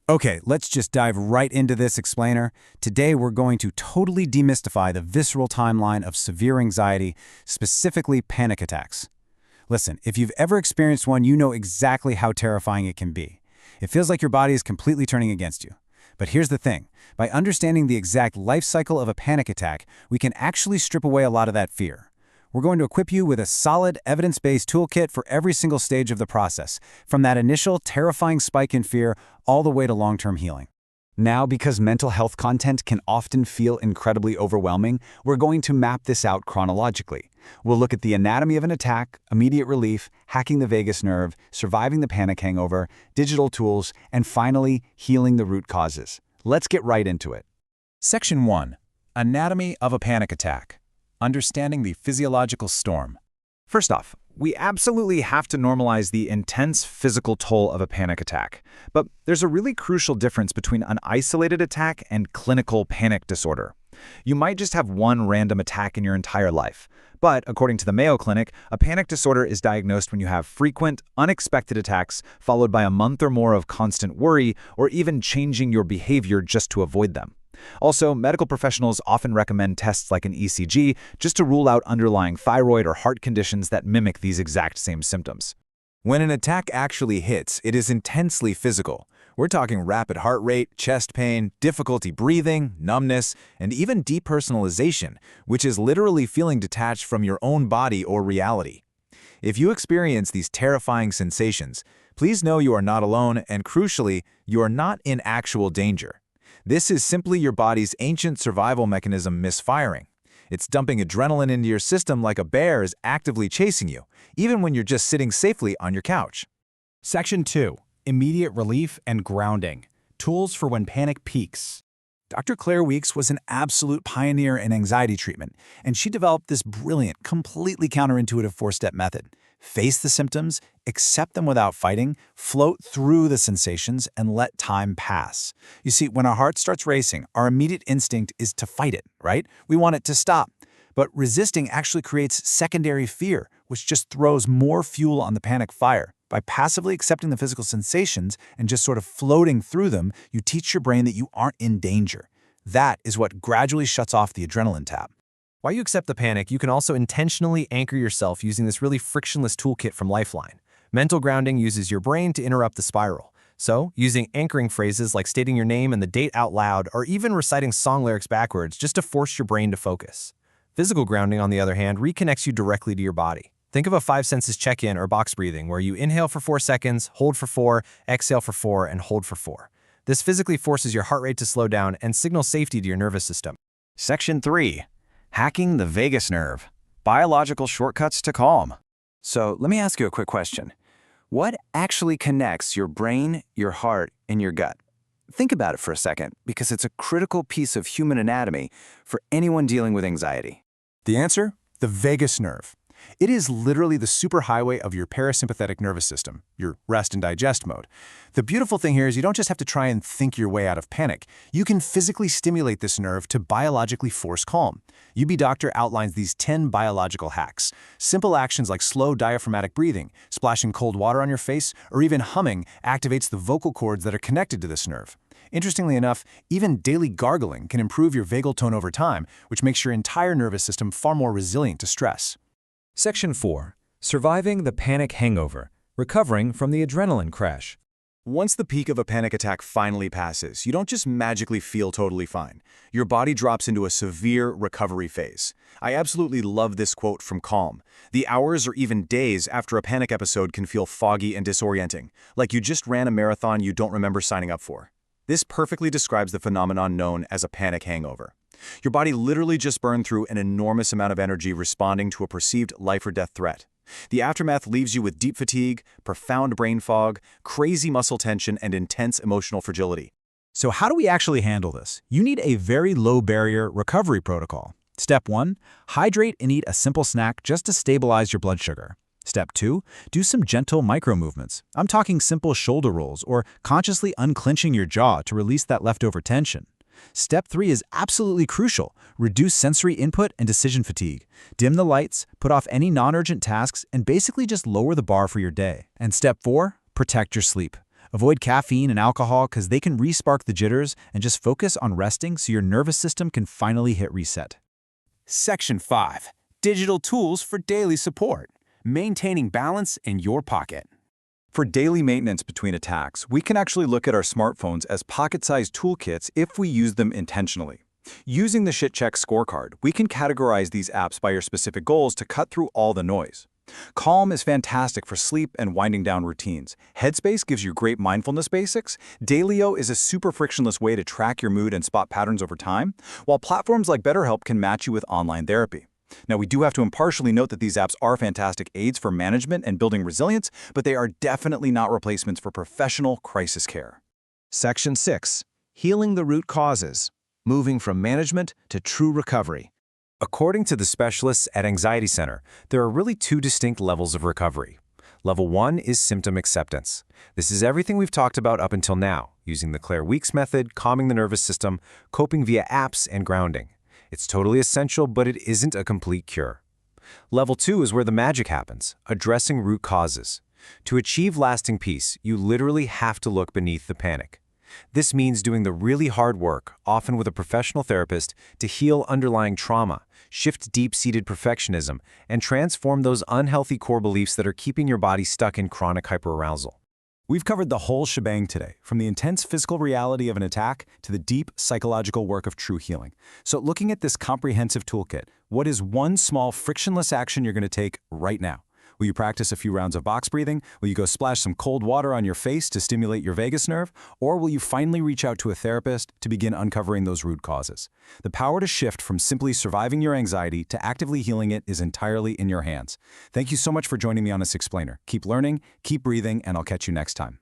Okay, let's just dive right into this explainer. Today, we're going to totally demystify the visceral timeline of severe anxiety, specifically panic attacks. Listen, if you've ever experienced one, you know exactly how terrifying it can be. It feels like your body is completely turning against you. But here's the thing. By understanding the exact life cycle of a panic attack, we can actually strip away a lot of that fear. We're going to equip you with a solid, evidence-based toolkit for every single stage of the process, from that initial, terrifying spike in fear all the way to long-term healing. Now, because mental health content can often feel incredibly overwhelming, we're going to map this out chronologically. We'll look at the anatomy of an attack, immediate relief, hacking the vagus nerve, surviving the panic hangover, digital tools, and finally, healing the root causes. Let's get right into it. Section 1. Anatomy of a panic attack. Understanding the physiological storm. First off, we absolutely have to normalize the intense physical toll of a panic attack. But there's a really crucial difference between an isolated attack and clinical panic disorder. You might just have one random attack in your entire life. But according to the Mayo Clinic, a panic disorder is diagnosed when you have frequent, unexpected attacks followed by a month or more of constant worry or even changing your behavior just to avoid them. Also, medical professionals often recommend tests like an ECG just to rule out underlying thyroid or heart conditions that mimic these exact same symptoms. When an attack actually hits, it is intensely physical. We're talking rapid heart rate, chest pain, difficulty breathing, numbness, and even depersonalization, which is literally feeling detached from your own body or reality. If you experience these terrifying sensations, please know you are not alone and, crucially, you are not in actual danger. This is simply your body's ancient survival mechanism misfiring. It's dumping adrenaline into your system like a bear is actively chasing you, even when you're just sitting safely on your couch. Section 2. Immediate relief and grounding. Tools for when panic peaks. Dr. Claire Weeks was an absolute pioneer in anxiety treatment, and she developed this brilliant, completely counterintuitive four-step method. Face the symptoms, accept them without fighting, float through the sensations, and let time pass. You see, when our heart starts racing, our immediate instinct is to fight it, right? We want it to stop. But resisting actually creates secondary fear, which just throws more fuel on the panic fire. By passively accepting the physical sensations and just sort of floating through them, you teach your brain that you aren't in danger. That is what gradually shuts off the adrenaline tap. While you accept the panic, you can also intentionally anchor yourself using this really frictionless toolkit from Lifeline. Mental grounding uses your brain to interrupt the spiral. So, using anchoring phrases like stating your name and the date out loud, or even reciting song lyrics backwards just to force your brain to focus. Physical grounding, on the other hand, reconnects you directly to your body. Think of a 5 senses check-in or box breathing, where you inhale for 4 seconds, hold for 4, exhale for 4, and hold for 4. This physically forces your heart rate to slow down and signals safety to your nervous system. Section 3. Hacking the vagus nerve. Biological shortcuts to calm. So let me ask you a quick question. What actually connects your brain, your heart, and your gut? Think about it for a second, because it's a critical piece of human anatomy for anyone dealing with anxiety. The answer? The vagus nerve. It is literally the superhighway of your parasympathetic nervous system, your rest and digest mode. The beautiful thing here is you don't just have to try and think your way out of panic. You can physically stimulate this nerve to biologically force calm. UB Doctor outlines these 10 biological hacks. Simple actions like slow diaphragmatic breathing, splashing cold water on your face, or even humming activates the vocal cords that are connected to this nerve. Interestingly enough, even daily gargling can improve your vagal tone over time, which makes your entire nervous system far more resilient to stress. Section 4. Surviving the panic hangover. Recovering from the adrenaline crash. Once the peak of a panic attack finally passes, you don't just magically feel totally fine. Your body drops into a severe recovery phase. I absolutely love this quote from Calm. The hours or even days after a panic episode can feel foggy and disorienting, like you just ran a marathon you don't remember signing up for. This perfectly describes the phenomenon known as a panic hangover. Your body literally just burned through an enormous amount of energy responding to a perceived life or death threat. The aftermath leaves you with deep fatigue, profound brain fog, crazy muscle tension, and intense emotional fragility. So how do we actually handle this? You need a very low-barrier recovery protocol. Step 1. Hydrate and eat a simple snack just to stabilize your blood sugar. Step 2. Do some gentle micro-movements. I'm talking simple shoulder rolls or consciously unclenching your jaw to release that leftover tension. Step 3 is absolutely crucial. Reduce sensory input and decision fatigue. Dim the lights, put off any non-urgent tasks, and basically just lower the bar for your day. And Step 4, protect your sleep. Avoid caffeine and alcohol because they can re-spark the jitters, and just focus on resting so your nervous system can finally hit reset. Section 5. Digital tools for daily support. Maintaining balance in your pocket. For daily maintenance between attacks, we can actually look at our smartphones as pocket-sized toolkits if we use them intentionally. Using the ShitCheck scorecard, we can categorize these apps by your specific goals to cut through all the noise. Calm is fantastic for sleep and winding down routines. Headspace gives you great mindfulness basics. Dailyo is a super frictionless way to track your mood and spot patterns over time, while platforms like BetterHelp can match you with online therapy. Now, we do have to impartially note that these apps are fantastic aids for management and building resilience, but they are definitely not replacements for professional crisis care. Section 6. Healing the root causes. Moving from management to true recovery. According to the specialists at Anxiety Center, there are really two distinct levels of recovery. Level 1 is symptom acceptance. This is everything we've talked about up until now, using the Claire Weeks method, calming the nervous system, coping via apps, and grounding. It's totally essential, but it isn't a complete cure. Level 2 is where the magic happens, addressing root causes. To achieve lasting peace, you literally have to look beneath the panic. This means doing the really hard work, often with a professional therapist, to heal underlying trauma, shift deep-seated perfectionism, and transform those unhealthy core beliefs that are keeping your body stuck in chronic hyperarousal. We've covered the whole shebang today, from the intense physical reality of an attack to the deep psychological work of true healing. So looking at this comprehensive toolkit, what is one small frictionless action you're going to take right now? Will you practice a few rounds of box breathing? Will you go splash some cold water on your face to stimulate your vagus nerve? Or will you finally reach out to a therapist to begin uncovering those root causes? The power to shift from simply surviving your anxiety to actively healing it is entirely in your hands. Thank you so much for joining me on this explainer. Keep learning, keep breathing, and I'll catch you next time.